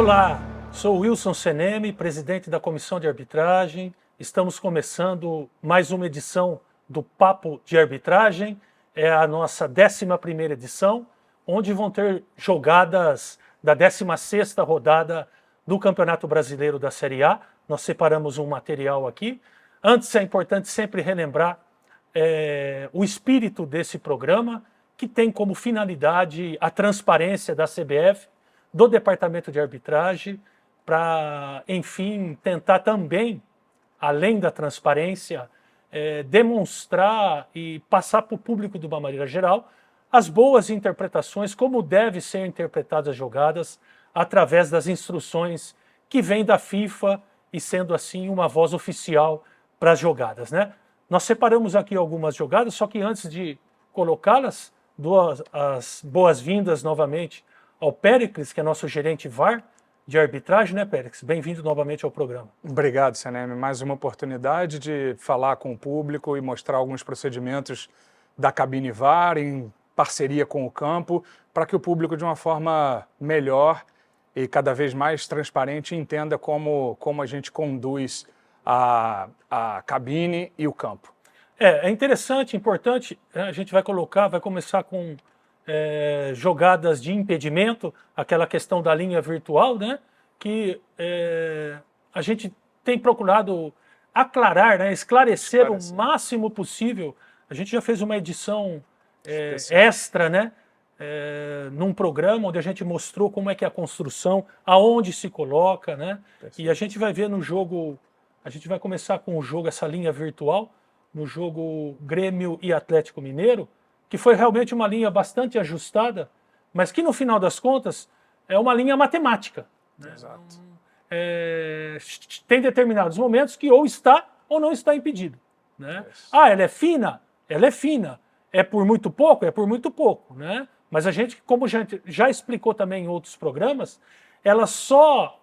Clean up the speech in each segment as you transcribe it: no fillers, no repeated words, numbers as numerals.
Olá, sou Wilson Seneme, presidente da Comissão de Arbitragem. Estamos começando mais uma edição do Papo de Arbitragem. É a nossa 11ª edição, onde vão ter jogadas da 16ª rodada do Campeonato Brasileiro da Série A. Nós separamos um material aqui. Antes, é importante sempre relembrar o espírito desse programa, que tem como finalidade a transparência da CBF, do Departamento de Arbitragem, para, enfim, tentar também, além da transparência, demonstrar e passar para o público de uma maneira geral as boas interpretações, como devem ser interpretadas as jogadas, através das instruções que vêm da FIFA e sendo assim uma voz oficial para as jogadas, né? Nós separamos aqui algumas jogadas, só que antes de colocá-las, dou as boas-vindas novamente ao Péricles, que é nosso gerente VAR de arbitragem, né, Péricles? Bem-vindo novamente ao programa. Obrigado, Seneme. Mais uma oportunidade de falar com o público e mostrar alguns procedimentos da cabine VAR em parceria com o campo, para que o público, de uma forma melhor e cada vez mais transparente, entenda como a gente conduz a cabine e o campo. É interessante, importante, a gente vai começar com jogadas de impedimento, aquela questão da linha virtual, né? Que a gente tem procurado aclarar, né? Esclarecer o máximo possível. A gente já fez uma edição extra, né? Num programa onde a gente mostrou como é que é a construção, aonde se coloca, né? E a gente vai ver no jogo, a gente vai começar com o jogo, essa linha virtual, no jogo Grêmio e Atlético Mineiro, que foi realmente uma linha bastante ajustada, mas que no final das contas é uma linha matemática. Né? Exato. Tem determinados momentos que ou está ou não está impedido. Né? Ela é fina? Ela é fina. É por muito pouco? É por muito pouco. Né? Mas a gente, como já explicou também em outros programas, ela só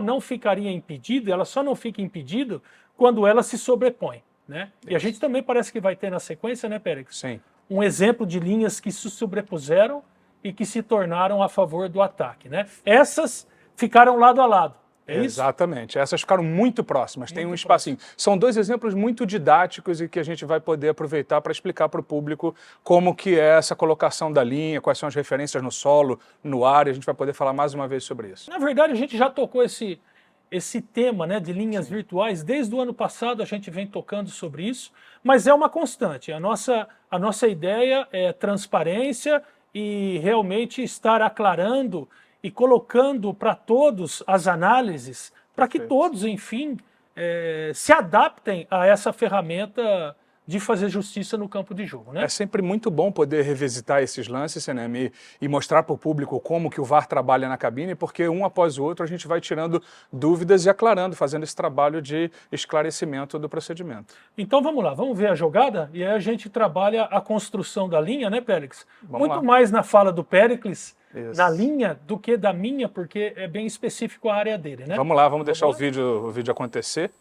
não ficaria impedida, ela só não fica impedida quando ela se sobrepõe. Né? E a gente também parece que vai ter na sequência, né, Pérez? Sim. Um exemplo de linhas que se sobrepuseram e que se tornaram a favor do ataque. Né? Essas ficaram lado a lado. Exatamente. Essas ficaram muito próximas, tem um espacinho. São dois exemplos muito didáticos e que a gente vai poder aproveitar para explicar para o público como que é essa colocação da linha, quais são as referências no solo, no ar, e a gente vai poder falar mais uma vez sobre isso. Na verdade, a gente já tocou esse tema, né, de linhas virtuais. Desde o ano passado a gente vem tocando sobre isso, mas é uma constante. A nossa ideia é transparência e realmente estar aclarando e colocando para todos as análises, para que todos, enfim, se adaptem a essa ferramenta de fazer justiça no campo de jogo. Né? É sempre muito bom poder revisitar esses lances, né, e mostrar para o público como que o VAR trabalha na cabine, porque um após o outro a gente vai tirando dúvidas e aclarando, fazendo esse trabalho de esclarecimento do procedimento. Então vamos lá, vamos ver a jogada e aí a gente trabalha a construção da linha, né, Péricles? Muito mais na fala do Péricles, na linha, do que da minha, porque é bem específico a área dele, né? Vamos lá, vamos deixar o vídeo acontecer.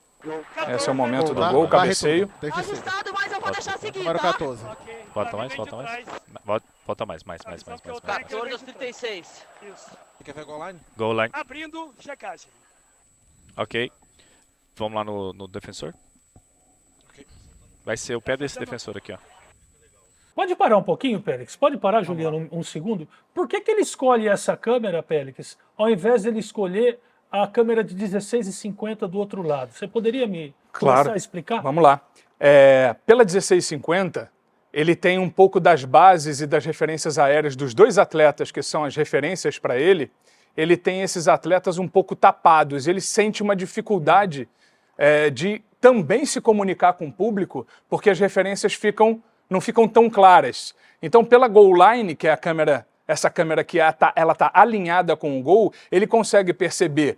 Esse é o momento do gol, cabeceio. Ajustado, mas eu vou deixar seguir, Número 14. Falta mais. Falta mais. 14 aos 36. Isso. Quer ver goal line? Goal line. Abrindo, checagem. Ok. Vamos lá no defensor. Ok. Vai ser o pé desse defensor aqui, ó. Pode parar um pouquinho, Péricles? Pode parar, Juliano, um segundo? Por que ele escolhe essa câmera, Péricles, ao invés de ele escolher a câmera de 16:50 do outro lado? Você poderia me começar a explicar? Vamos lá. Pela 16:50, ele tem um pouco das bases e das referências aéreas dos dois atletas, que são as referências para ele. Ele tem esses atletas um pouco tapados. Ele sente uma dificuldade de também se comunicar com o público, porque as referências não ficam tão claras. Então, pela goal line, que é a câmera, essa câmera que ela está alinhada com o gol, ele consegue perceber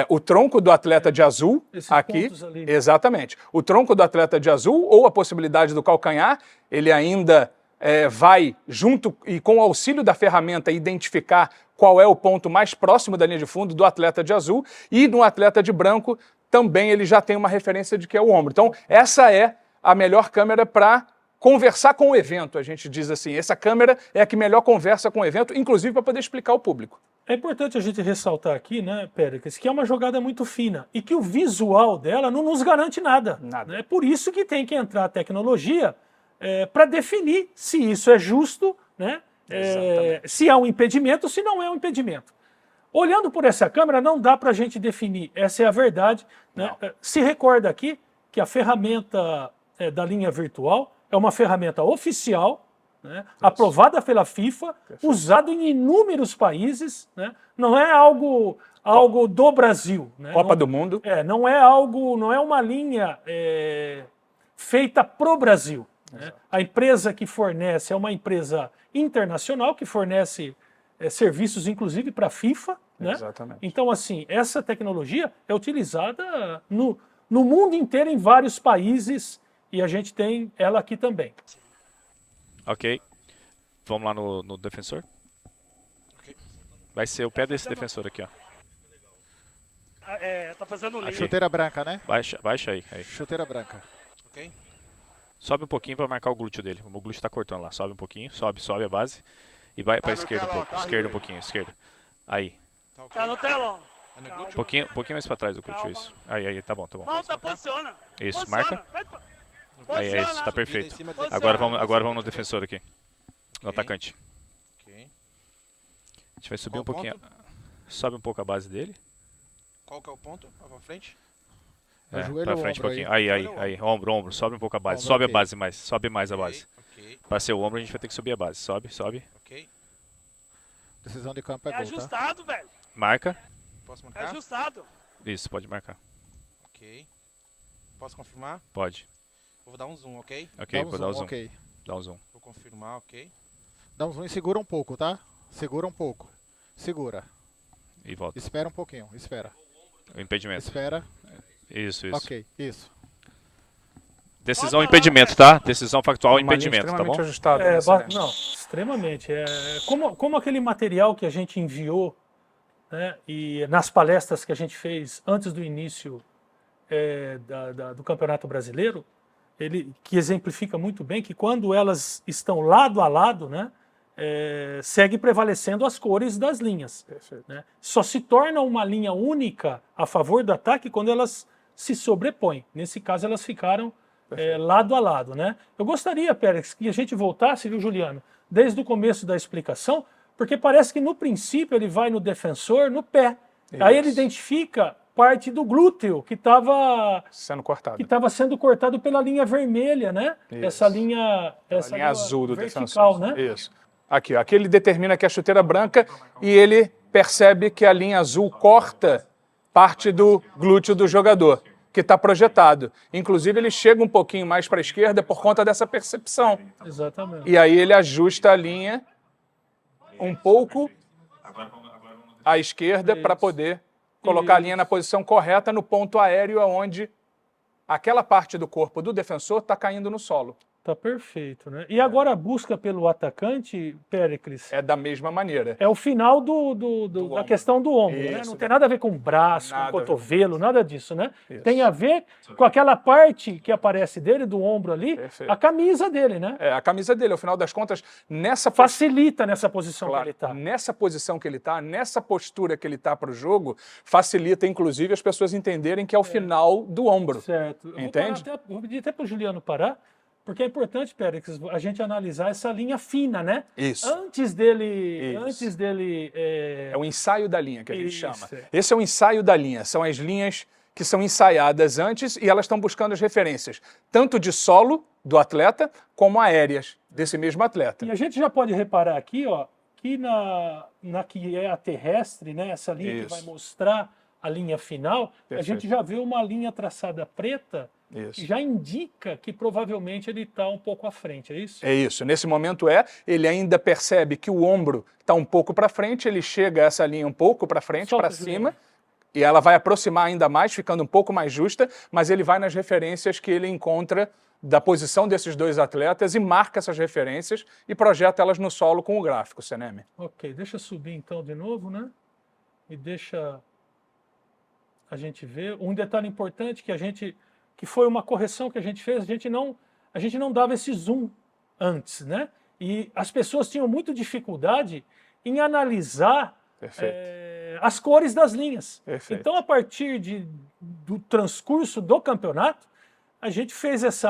o tronco do atleta de azul, aqui, exatamente, o tronco do atleta de azul ou a possibilidade do calcanhar, ele ainda vai junto e com o auxílio da ferramenta identificar qual é o ponto mais próximo da linha de fundo do atleta de azul, e no atleta de branco também ele já tem uma referência de que é o ombro. Então essa é a melhor câmera para conversar com o evento, a gente diz assim. Essa câmera é a que melhor conversa com o evento, inclusive para poder explicar ao público. É importante a gente ressaltar aqui, né, Péricles, que é uma jogada muito fina e que o visual dela não nos garante nada. Nada. É por isso que tem que entrar a tecnologia para definir se isso é justo, né, se é um impedimento, se não é um impedimento. Olhando por essa câmera, não dá para a gente definir, essa é a verdade. Né? Se recorda aqui que a ferramenta da linha virtual é uma ferramenta oficial, né, aprovada pela FIFA, usado em inúmeros países, né, não é algo do Brasil. Né, Copa do Mundo. Não é algo, não é uma linha feita pro Brasil. Né? A empresa que fornece é uma empresa internacional que fornece serviços, inclusive, para a FIFA. Né? Exatamente. Então, assim, essa tecnologia é utilizada no mundo inteiro, em vários países, e a gente tem ela aqui também. Ok. Vamos lá no defensor. Ok. Vai ser o pé desse defensor aqui, ó. Tá fazendo linha. Chuteira branca, né? Baixa aí. Chuteira branca. Ok. Sobe um pouquinho para marcar o glúteo dele. O glúteo tá cortando lá. Sobe um pouquinho, sobe a base. E vai pra esquerda um pouco. Esquerda um pouquinho, esquerda. Aí. Tá ok. Tá no telão. É no glúteo? Um pouquinho mais pra trás do glúteo, isso. Aí, tá bom. Volta, posiciona. Isso, Posiciona. marca. Vai, Aí, é isso, tá Subida em perfeito. cima dele. Agora vamos no defensor aqui. No Ok. atacante. Ok. A gente vai subir Qual um pouquinho. ponto? Sobe um pouco a base dele. Qual que é o ponto? Vai pra frente? Ajoelha Pra o frente um ombro pouquinho. aí. Aí. Ombro. Sobe um pouco a base. Ombro, Sobe a ok. base mais. Sobe mais a base. Ok. Pra ser o ombro, a gente vai ter que subir a base. Sobe. Ok. Decisão de campo É é gol, tá? ajustado, velho. Marca. Posso É marcar? ajustado. Isso, pode marcar. Ok. Posso confirmar? Pode. Vou dar um zoom, ok? Ok, Dá um vou dar o zoom. ok. Dá um zoom. Vou confirmar, ok? Dá um zoom e segura um pouco, tá? Segura um pouco. Segura. E volta. Espera um pouquinho. Espera. O impedimento. Espera. Isso. Ok, isso. Decisão impedimento, tá? Decisão factual Uma linha impedimento, tá extremamente bom? ajustada, né, Sané? Não, extremamente. Como aquele material que a gente enviou, né, e nas palestras que a gente fez antes do início do Campeonato Brasileiro, que exemplifica muito bem que quando elas estão lado a lado, né, segue prevalecendo as cores das linhas. Perfeito. Né? Só se torna uma linha única a favor do ataque quando elas se sobrepõem. Nesse caso, elas ficaram lado a lado. Né? Eu gostaria, Pérez, que a gente voltasse, viu, Juliano, desde o começo da explicação, porque parece que no princípio ele vai no defensor, no pé. Aí ele identifica parte do glúteo que estava Sendo cortado. sendo cortado pela linha vermelha, né? Isso. Essa linha azul do vertical, defensor. né? Isso. Aqui, ó. Aqui ele determina que é a chuteira branca e ele percebe que a linha azul corta parte do glúteo do jogador, que está projetado. Inclusive, ele chega um pouquinho mais para a esquerda por conta dessa percepção. Exatamente. E aí ele ajusta a linha um pouco à esquerda para poder colocar a linha na posição correta no ponto aéreo onde aquela parte do corpo do defensor está caindo no solo. Tá perfeito, né? E agora a busca pelo atacante, Péricles, É da mesma maneira. é o final da ombro. questão do ombro, né? Isso. Não tem nada a ver com o braço, Nada a com o ver. cotovelo, nada disso, né? Isso. Tem a ver com aquela parte que aparece dele, do ombro ali, Perfeito. a camisa dele, né? É, a camisa dele, ao final das contas, nessa Facilita nessa posição Claro, que ele tá. nessa posição que ele está, nessa postura que ele está para o jogo, facilita, inclusive, as pessoas entenderem que é o final do ombro. Certo. Eu Entende? vou pedir até para o Juliano parar, porque é importante, Pérez, a gente analisar essa linha fina, né? Isso. Antes dele... Isso. Antes dele É o ensaio da linha que a gente Isso, chama. é. Esse é o ensaio da linha. São as linhas que são ensaiadas antes e elas estão buscando as referências, tanto de solo do atleta, como aéreas desse mesmo atleta. E a gente já pode reparar aqui, ó, que na que é a terrestre, né? Essa linha que Isso. vai mostrar a linha final, a Perfeito. gente já vê uma linha traçada preta Isso. que já indica que provavelmente ele está um pouco à frente, é isso? É isso. Nesse momento ele ainda percebe que o ombro está um pouco para frente, ele chega essa linha um pouco para frente, Solta, para Juliano. cima, e ela vai aproximar ainda mais, ficando um pouco mais justa, mas ele vai nas referências que ele encontra da posição desses dois atletas e marca essas referências e projeta elas no solo com o gráfico, Seneme. Ok, deixa eu subir então de novo, né? E deixa a gente ver. Um detalhe importante que foi uma correção que a gente fez, a gente não dava esse zoom antes, né? E as pessoas tinham muita dificuldade em analisar Perfeito. as cores das linhas. Perfeito. Então, a partir do transcurso do campeonato, a gente fez Esse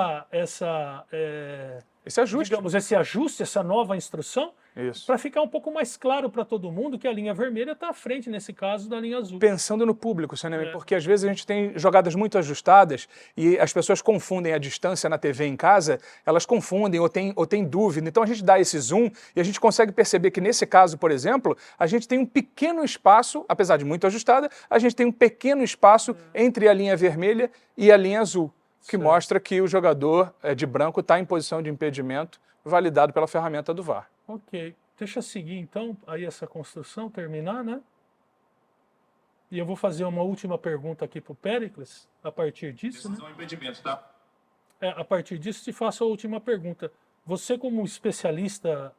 ajuste. digamos, esse ajuste, essa nova instrução, Isso. para ficar um pouco mais claro para todo mundo que a linha vermelha está à frente, nesse caso, da linha azul. Pensando no público, Sanem, porque às vezes a gente tem jogadas muito ajustadas e as pessoas confundem a distância na TV em casa, elas confundem ou têm dúvida. Então a gente dá esse zoom e a gente consegue perceber que nesse caso, por exemplo, a gente tem um pequeno espaço, apesar de muito ajustada, a gente tem um pequeno espaço entre a linha vermelha e a linha azul, que mostra que o jogador de branco está em posição de impedimento, validado pela ferramenta do VAR. Ok. Deixa eu seguir, então, aí essa construção, terminar, né? E eu vou fazer uma última pergunta aqui para o Péricles, a partir disso, né? Impedimento, tá? A partir disso, te faço a última pergunta. Você, como especialista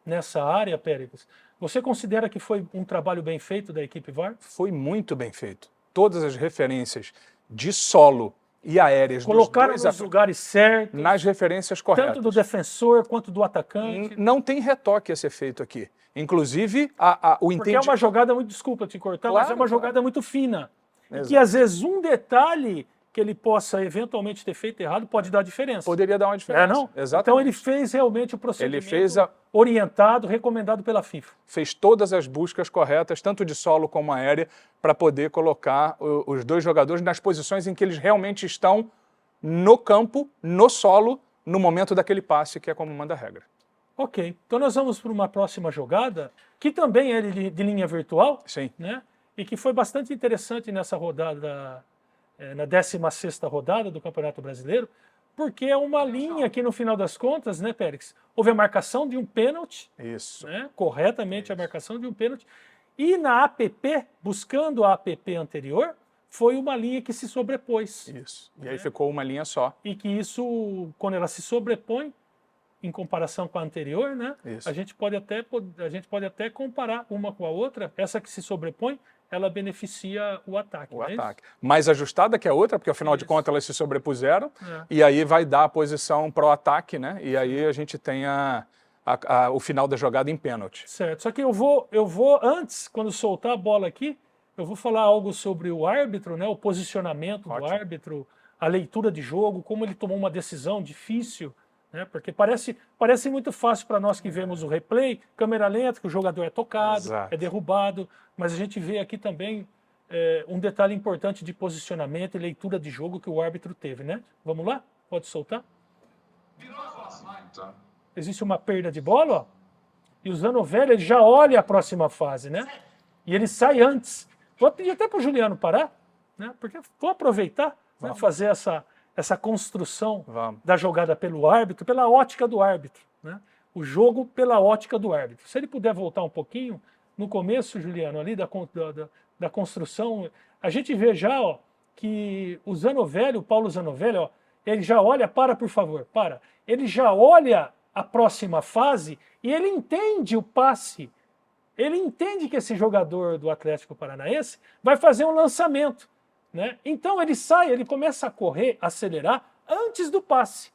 nessa área, Péricles, você considera que foi um trabalho bem feito da equipe VAR? Foi muito bem feito. Todas as referências de solo e aéreas Colocaram dos dois nos lugares certos, nas referências corretas. tanto do defensor quanto do atacante. Não tem retoque a ser feito aqui. Inclusive, o Porque é entendimento... uma jogada muito, desculpa te cortar, mas Claro, é uma claro. jogada muito fina. E Exato. que às vezes um detalhe que ele possa eventualmente ter feito errado pode dar diferença. Poderia dar uma diferença. Não? Exatamente. Então ele fez realmente o procedimento fez orientado, recomendado pela FIFA. Fez todas as buscas corretas, tanto de solo como aérea, para poder colocar os dois jogadores nas posições em que eles realmente estão no campo, no solo, no momento daquele passe, que é como manda a regra. Ok, então nós vamos para uma próxima jogada, que também é de linha virtual, Sim. né? E que foi bastante interessante nessa rodada, na 16ª rodada do Campeonato Brasileiro, porque é uma linha que, no final das contas, né, Pérez, houve a marcação de um pênalti, Isso. né, corretamente a marcação de um pênalti, e na APP, buscando a APP anterior, foi uma linha que se sobrepôs. Isso. E aí ficou uma linha só. E que isso, quando ela se sobrepõe, em comparação com a anterior, né, Isso. a gente pode até comparar uma com a outra. Essa que se sobrepõe, ela beneficia o ataque. O não é isso? ataque. Mais ajustada que a outra, porque afinal de Isso. contas elas se sobrepuseram, É. e aí vai dar a posição pro ataque, né? E aí a gente tem o final da jogada em pênalti. Certo. Só que eu vou antes, quando soltar a bola aqui, eu vou falar algo sobre o árbitro, né, o posicionamento do Ótimo. árbitro, a leitura de jogo, como ele tomou uma decisão difícil, né, porque parece muito fácil para nós que vemos o replay, câmera lenta, que o jogador é tocado, Exato. é derrubado, mas a gente vê aqui também um detalhe importante de posicionamento e leitura de jogo que o árbitro teve, né? Vamos lá? Pode soltar? Existe uma perda de bola, ó, e o Zanovelli ele já olha a próxima fase, né? E ele sai antes. Vou pedir até para o Juliano parar, né? Porque vou aproveitar, né, fazer essa construção Vamos. da jogada pelo árbitro, pela ótica do árbitro, né? O jogo pela ótica do árbitro. Se ele puder voltar um pouquinho, no começo, Juliano, ali da construção, a gente vê já, ó, que o Zanovelli, o Paulo Zanovelli, ó, ele já olha, por favor, para. Ele já olha a próxima fase e ele entende o passe. Ele entende que esse jogador do Atlético Paranaense vai fazer um lançamento, né? Então ele sai, ele começa a correr, acelerar antes do passe.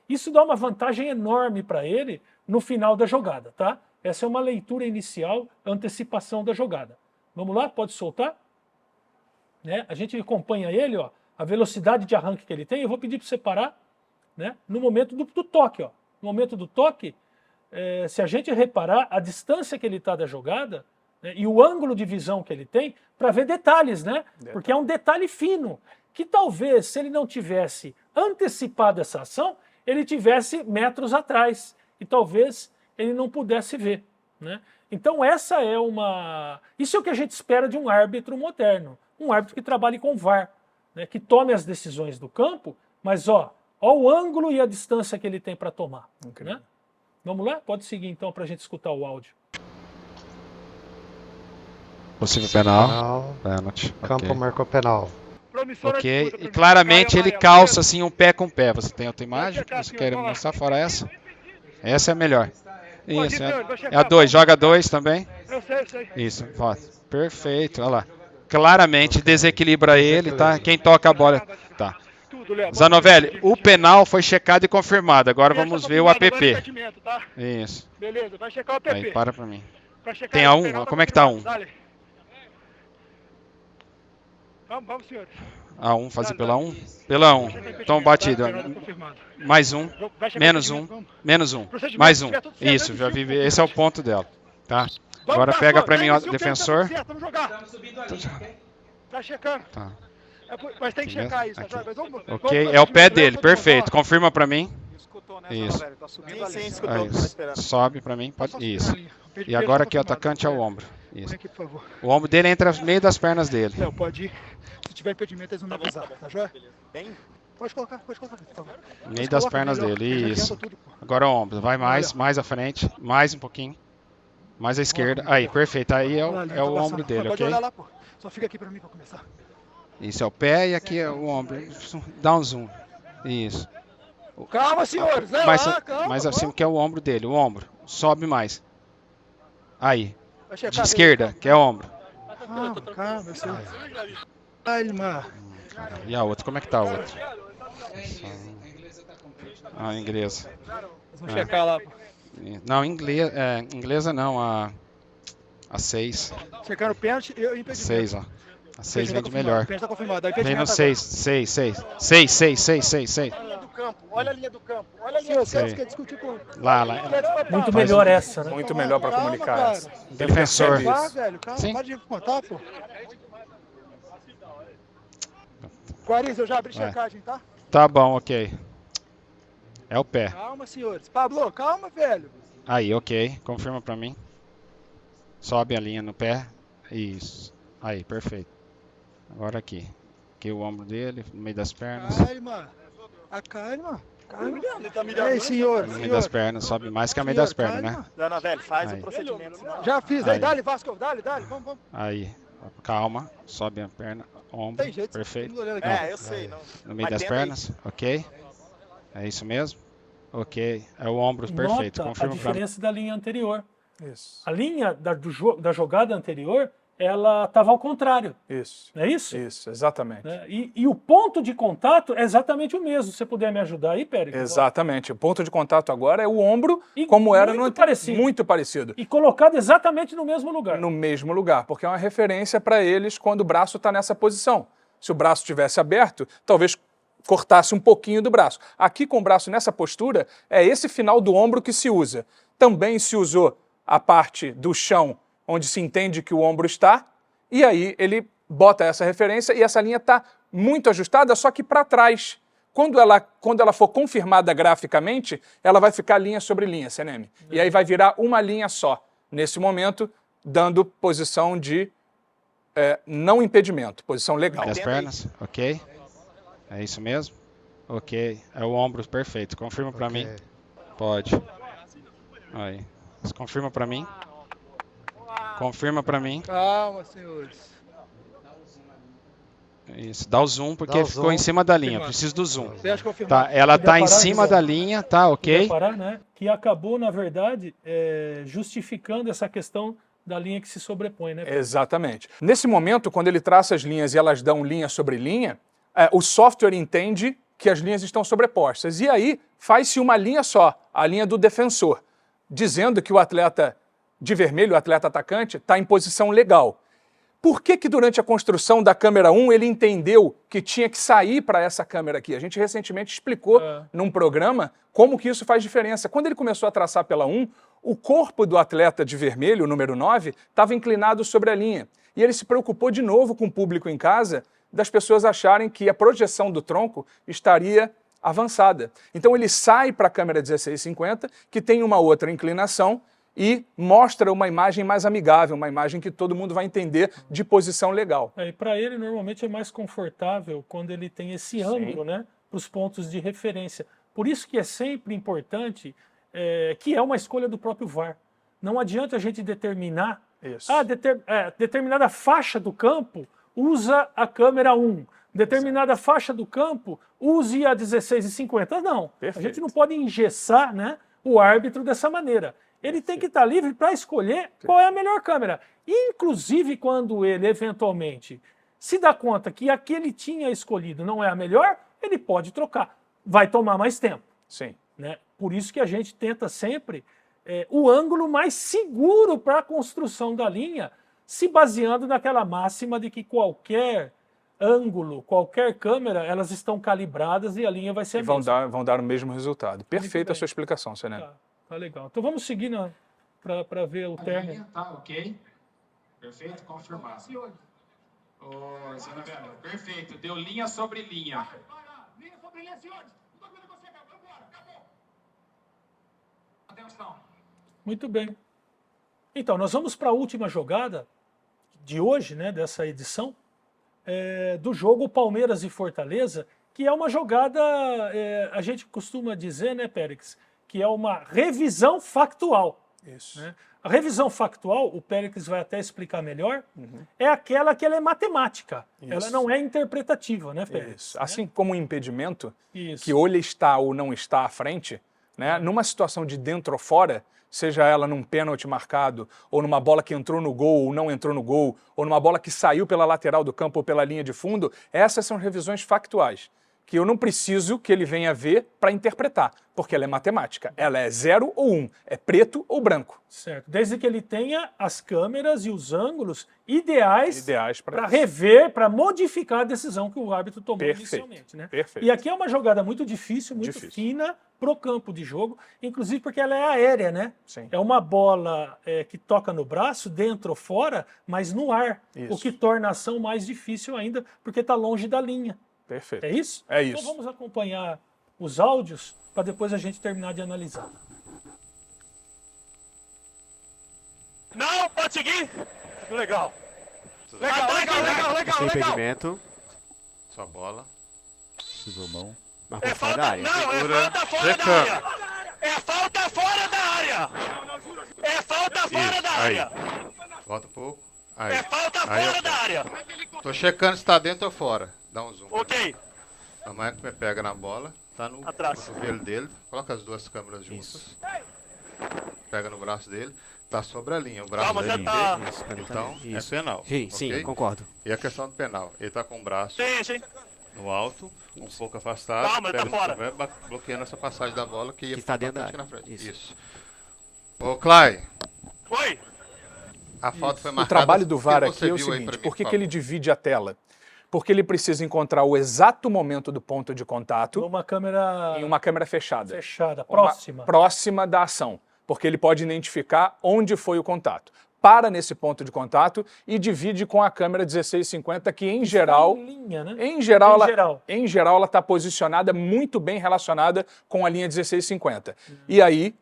Isso dá uma vantagem enorme para ele no final da jogada, tá? Essa é uma leitura inicial, antecipação da jogada. Vamos lá? Pode soltar? Né? A gente acompanha ele, ó, a velocidade de arranque que ele tem. Eu vou pedir para você parar, né? No momento do toque, ó. No momento do toque, se a gente reparar a distância que ele está da jogada, né, e o ângulo de visão que ele tem, para ver detalhes, né? Porque é um detalhe fino, que talvez, se ele não tivesse antecipado essa ação, ele tivesse metros atrás, e talvez ele não pudesse ver, né? Então essa é isso é o que a gente espera de um árbitro moderno, um árbitro que trabalhe com VAR, né, que tome as decisões do campo, mas ó o ângulo e a distância que ele tem para tomar, né? Vamos lá? Pode seguir então para a gente escutar o áudio. Possível penal. Pênalti. Campo marcou penal. Promissora Ok. disputa, E claramente Caio ele amarelo, calça assim um pé com pé. Você tem outra imagem que checar você aqui, quer ó, mostrar fora essa? Essa é a melhor. Isso, vai é checar, a 2. Joga 2 também. Eu sei. Isso, ó. Perfeito, olha lá. Claramente desequilibra ele, tá? Quem toca a bola. Tá. Tudo, Léo. Zanovelli, o penal foi checado e confirmado. Agora vamos ver o APP. Tá? Isso. Beleza, vai checar o APP. Aí, para pra mim. Pra checar Tem isso, a 1? pegar, Como é que tá a 1? Dale. Vamos, senhores. A 1, fazer pela 1? Pela 1. Então, batido. Pernada confirmada. Mais um. Vai checar Menos o um. procedimento, vamos. Menos um. Procedimento, Mais um. tiver tudo certo, Isso, já antes de vi. Esse é o ponto dela. Tá? Agora Vamos, pega tá, pra mim, ó, se o defensor. tempo tá tudo certo, vamos jogar. Tá checando. Tá. Mas tem que Aqui checar mesmo? isso, Aqui. tá? Mas vamos- Ok, vamos- é o pé vamos- dele, vamos- perfeito. Confirma pra mim. Escutou, né, Isso. velho? Tá subindo ali. Aí, esperando. sobe pra mim. Só subir Isso. na linha. Pede- E pede agora só aqui, o confirmado, atacante é o tá? ombro. Põe Isso. aqui, por favor. O ombro dele entra no meio das pernas dele. Léo, pode ir. Se tiver impedimento, eles vão me avisar, tá joia? Pode colocar, por favor. No meio das pernas dele. Isso. Agora o ombro. Vai mais à frente. Mais um pouquinho. Mais à esquerda. Aí, perfeito. Aí é o ombro dele, Pode ok? olhar lá, pô. Só fica aqui pra mim pra começar. Isso é o pé e aqui é o ombro. Dá um zoom. Isso. Calma, senhores. Vai Mais, lá, calma. mais acima que é o ombro dele. O ombro. Sobe mais. Aí. Vai checar De dele. esquerda, que é o ombro. Calma, eu sei. Calma. E a outra, como é que tá a outra? A inglesa. Eles vão checar lá, pô. Não, inglesa não, a 6. Checando o pênalti e o impedimento. 6, ó. A 6 vem de confirmado, melhor. O pênalti tá confirmado. Aí Vem impedimento no 6, 6, 6. 6, 6, 6, 6, 6. agora. Olha a linha do campo. Olha a linha do campo. Sei. Você quer discutir com... Lá. Muito melhor essa, né? Muito melhor para Calma, comunicar cara. essa. Defensor. Vá, velho. Calma, Sim. pode contar, pô. Guariz, eu já abri Vai. checagem, tá? Tá bom, ok. É o pé. Calma, senhores. Pablo, calma, velho. Aí, ok. Confirma pra mim. Sobe a linha no pé. Isso. Aí, perfeito. Agora aqui. Aqui o ombro dele, no meio das pernas. Calma. Calma. Calma. Ei, senhor. No meio das pernas, sobe mais que a meio das pernas, né? Dana, velho, faz Aí. o procedimento. Já fiz. Aí, Aí. dale, Vasco. Dale. Vamos. Aí, calma, sobe a perna, ombro, Tem jeito. perfeito. Todo mundo olhando aqui. Não. eu sei. Não. No meio das pernas, ok. É isso mesmo? Ok, é o ombro perfeito, Nota a confirma pra mim. diferença da linha anterior. Isso. A linha da jogada anterior, ela estava ao contrário, Isso. não é isso? Isso, exatamente. Né? E o ponto de contato é exatamente o mesmo. Se você puder me ajudar aí, Pérez. Exatamente. O ponto de contato agora é o ombro, E como era muito no parecido. Muito parecido. E colocado exatamente no mesmo lugar. No mesmo lugar, porque é uma referência para eles quando o braço está nessa posição. Se o braço estivesse aberto, talvez cortasse um pouquinho do braço. Aqui com o braço nessa postura, é esse final do ombro que se usa. Também se usou a parte do chão onde se entende que o ombro está, e aí ele bota essa referência e essa linha está muito ajustada, só que para trás. Quando ela for confirmada graficamente, ela vai ficar linha sobre linha, CNM. E aí vai virar uma linha só. Nesse momento, dando posição de não impedimento, posição legal. Das pernas, ok. É isso mesmo? Ok, é o ombro perfeito, confirma pra mim. Pode. Aí, confirma pra mim. Confirma pra mim. Calma, senhores. Isso, dá o zoom porque Dá o ficou zoom. em cima da linha, preciso do zoom. Deixa confirmar. Tá, ela tá em parar, cima Guilherme? da linha, tá, ok? Reparar, né? Que acabou, na verdade, justificando essa questão da linha que se sobrepõe, né? Exatamente. Nesse momento, quando ele traça as linhas e elas dão linha sobre linha, o software entende que as linhas estão sobrepostas. E aí faz-se uma linha só, a linha do defensor, dizendo que o atleta de vermelho, o atleta atacante, está em posição legal. Por que durante a construção da câmera 1 ele entendeu que tinha que sair para essa câmera aqui? A gente recentemente explicou num programa como que isso faz diferença. Quando ele começou a traçar pela 1, o corpo do atleta de vermelho, o número 9, estava inclinado sobre a linha. E ele se preocupou de novo com o público em casa, das pessoas acharem que a projeção do tronco estaria avançada. Então ele sai para a câmera 1650, que tem uma outra inclinação, e mostra uma imagem mais amigável, uma imagem que todo mundo vai entender de posição legal. E para ele, normalmente, é mais confortável quando ele tem esse ângulo, né, para os pontos de referência. Por isso que é sempre importante, que é uma escolha do próprio VAR. Não adianta a gente determinar, Isso. determinada faixa do campo usa a câmera 1, determinada faixa do campo use a 16:50. Não, Perfeito. a gente não pode engessar, né, o árbitro dessa maneira. Ele tem que estar livre para escolher qual é a melhor câmera. Inclusive, quando ele, eventualmente, se dá conta que a que ele tinha escolhido não é a melhor, ele pode trocar. Vai tomar mais tempo. Sim. Né? Por isso que a gente tenta sempre o ângulo mais seguro para a construção da linha, se baseando naquela máxima de que qualquer ângulo, qualquer câmera, elas estão calibradas e a linha vai ser a mesma. Vão dar o mesmo resultado. Perfeita a bem. sua explicação, Senem. Tá legal. Então vamos seguir para ver o término. Tá ok. Perfeito, confirmado. Ô, Zanabela, perfeito. Deu linha sobre linha. Linha sobre linha, senhores. Não tô vendo você, vambora, acabou. Atenção. Muito bem. Então, nós vamos para a última jogada de hoje, né, dessa edição, do jogo Palmeiras e Fortaleza, que é uma jogada, a gente costuma dizer, né, Périx, que é uma revisão factual. Isso. Né? A revisão factual, o Périx vai até explicar melhor, é aquela que ela é matemática. Isso. Ela não é interpretativa, né, Périx? Isso. Assim como o impedimento, Isso. que ou ele está ou não está à frente, né, numa situação de dentro ou fora, seja ela num pênalti marcado, ou numa bola que entrou no gol ou não entrou no gol, ou numa bola que saiu pela lateral do campo ou pela linha de fundo, essas são revisões factuais, que eu não preciso que ele venha ver para interpretar, porque ela é matemática. Ela é 0 ou 1, é preto ou branco. Certo. Desde que ele tenha as câmeras e os ângulos ideais para para rever, para modificar a decisão que o árbitro tomou inicialmente. Né? Perfeito. E aqui é uma jogada muito difícil, muito fina pro campo de jogo, inclusive porque ela é aérea, né? Sim. É uma bola que toca no braço, dentro ou fora, mas no ar. Isso. O que torna a ação mais difícil ainda, porque está longe da linha. Perfeito. É isso? É isso. Então vamos acompanhar os áudios para depois a gente terminar de analisar. Não, pode seguir. Legal. Legal. Sem impedimento. Só bola. Precisou mão. É falta, da área. não, é falta fora da área. É falta fora da área. É falta fora da área. Volta um pouco. Aí. É falta fora da área. Tô checando se tá dentro ou fora. Dá um zoom. Ok. A mãe que me pega na bola, tá no Atrás. cotovelo dele. Coloca as duas câmeras juntas. Pega no braço dele. Tá sobre a linha. O braço Calma, dele. já tá. Então, é penal. Sim, ok? concordo. E a questão do penal. Ele tá com o braço Sim. no alto, um pouco afastado. Calma, ele tá pega fora. o cotovelo, bloqueando essa passagem da bola que ia Que está ficar dentro da na área. frente. Isso. Ô, Clay, Oi. a falta foi O marcada. trabalho do VAR que aqui você é o viu aí seguinte, pra mim, por que por ele divide a tela? Porque ele precisa encontrar o exato momento do ponto de contato Numa câmera em uma câmera fechada. próxima da ação, porque ele pode identificar onde foi o contato. Para nesse ponto de contato e divide com a câmera 1650, que em geral, em linha, né? em geral ela está posicionada muito bem relacionada com a linha 1650. E aí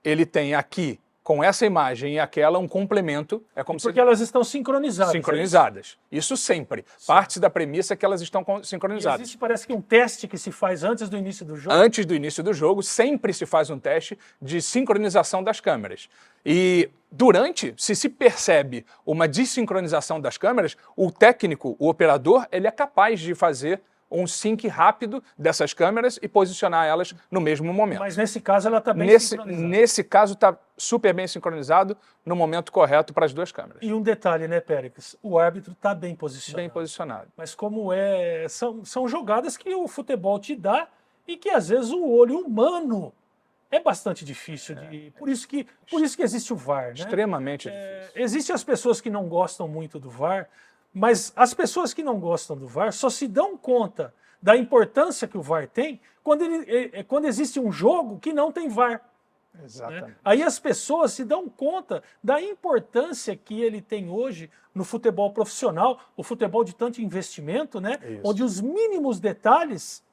ele tem aqui, com essa imagem e aquela, um complemento. É como Porque elas estão sincronizadas. sincronizadas. Isso sempre. Parte da premissa é que elas estão E sincronizadas. existe, parece que um teste que se faz antes do início do jogo. Antes do início do jogo, sempre se faz um teste de sincronização das câmeras. E durante, se percebe uma desincronização das câmeras, o técnico, o operador, ele é capaz de fazer um sync rápido dessas câmeras e posicionar elas no mesmo momento. Mas nesse caso ela está bem sincronizada. Nesse caso está super bem sincronizado no momento correto para as duas câmeras. E um detalhe, né, Périx? O árbitro está bem posicionado. Bem posicionado. Mas como são jogadas que o futebol te dá e que às vezes o olho humano é bastante difícil de... Por isso que existe o VAR, né? Extremamente difícil. Existem as pessoas que não gostam muito do VAR, mas as pessoas que não gostam do VAR só se dão conta da importância que o VAR tem quando existe um jogo que não tem VAR. Exatamente. Né? Aí as pessoas se dão conta da importância que ele tem hoje no futebol profissional, o futebol de tanto investimento, né? Onde os mínimos detalhes,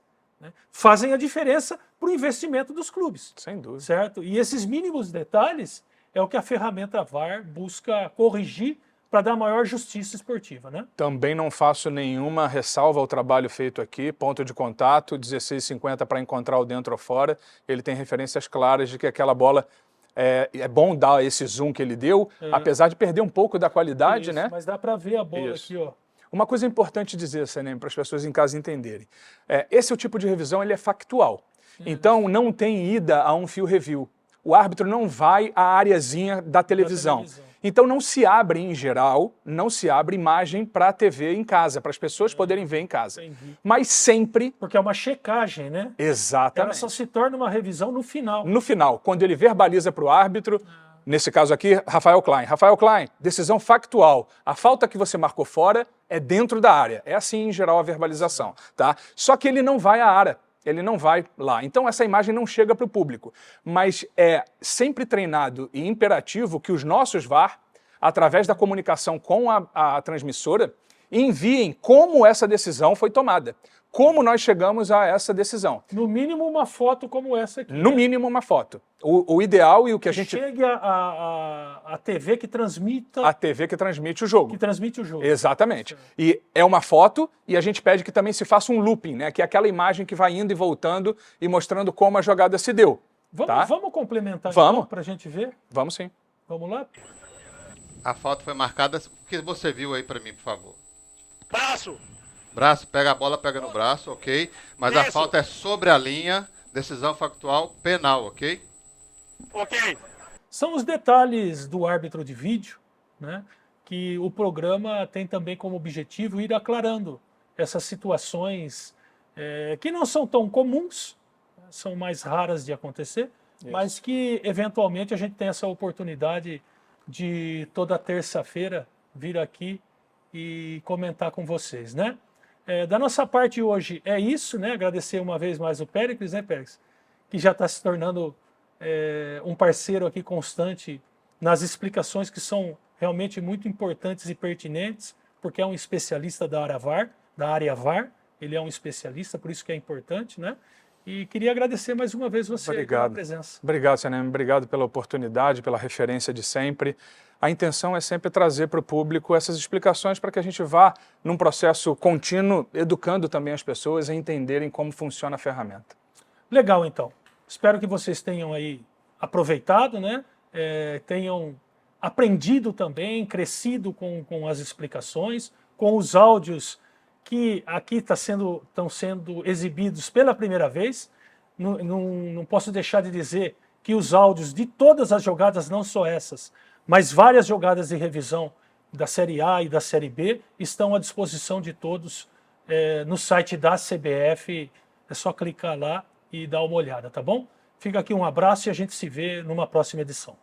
né, fazem a diferença para o investimento dos clubes. Sem dúvida. Certo? E esses mínimos detalhes é o que a ferramenta VAR busca corrigir para dar maior justiça esportiva, né? Também não faço nenhuma ressalva ao trabalho feito aqui, ponto de contato, 16,50 para encontrar o dentro ou fora. Ele tem referências claras de que aquela bola é bom dar esse zoom que ele deu, apesar de perder um pouco da qualidade, Isso, né? mas dá para ver a bola aqui, ó. Uma coisa importante dizer, Senem, para as pessoas em casa entenderem. Esse é o tipo de revisão, ele é factual. Então, não tem ida a um field review. o árbitro não vai à areazinha da televisão. Então não se abre, em geral, não se abre imagem para a TV em casa, para as pessoas poderem ver em casa. Entendi. Mas sempre... Porque é uma checagem, né? Exatamente. Ela só se torna uma revisão no final. No final, quando ele verbaliza para o árbitro, nesse caso aqui, Rafael Klein. Rafael Klein, decisão factual. A falta que você marcou fora é dentro da área. É assim, em geral, a verbalização. Tá? Só que ele não vai à área. Ele não vai lá. Então essa imagem não chega para o público. Mas é sempre treinado e imperativo que os nossos VAR, através da comunicação com a transmissora, enviem como essa decisão foi tomada. Como nós chegamos a essa decisão. No mínimo uma foto como essa aqui. No mínimo uma foto. O ideal e o que a gente... Chegue a TV que transmita... A TV que transmite o jogo. Que transmite o jogo. Exatamente. E é uma foto e a gente pede que também se faça um looping, né? Que é aquela imagem que vai indo e voltando e mostrando como a jogada se deu. Vamos complementar então para a gente ver? Vamos sim. Vamos lá? A falta foi marcada... O que você viu aí para mim, por favor? Braço! Braço, pega a bola, pega no braço, ok? Mas a falta é sobre a linha, decisão factual, penal, ok? Ok. São os detalhes do árbitro de vídeo, né, que o programa tem também como objetivo ir aclarando essas situações que não são tão comuns, são mais raras de acontecer, mas que eventualmente a gente tem essa oportunidade de toda terça-feira vir aqui e comentar com vocês, né? Da nossa parte hoje é isso, né? Agradecer uma vez mais o Péricles, né, Péricles? Que já está se tornando um parceiro aqui constante nas explicações que são realmente muito importantes e pertinentes, porque é um especialista da área VAR, ele é um especialista, por isso que é importante, né? E queria agradecer mais uma vez você pela presença. Obrigado, Sanem. Obrigado pela oportunidade, pela referência de sempre. A intenção é sempre trazer para o público essas explicações para que a gente vá, num processo contínuo, educando também as pessoas a entenderem como funciona a ferramenta. Legal, então. Espero que vocês tenham aí aproveitado, né? Tenham aprendido também, crescido com as explicações, com os áudios que aqui estão sendo exibidos pela primeira vez. Não posso deixar de dizer que os áudios de todas as jogadas, não só essas, mas várias jogadas de revisão da Série A e da Série B estão à disposição de todos no site da CBF. É só clicar lá e dar uma olhada, tá bom? Fica aqui um abraço e a gente se vê numa próxima edição.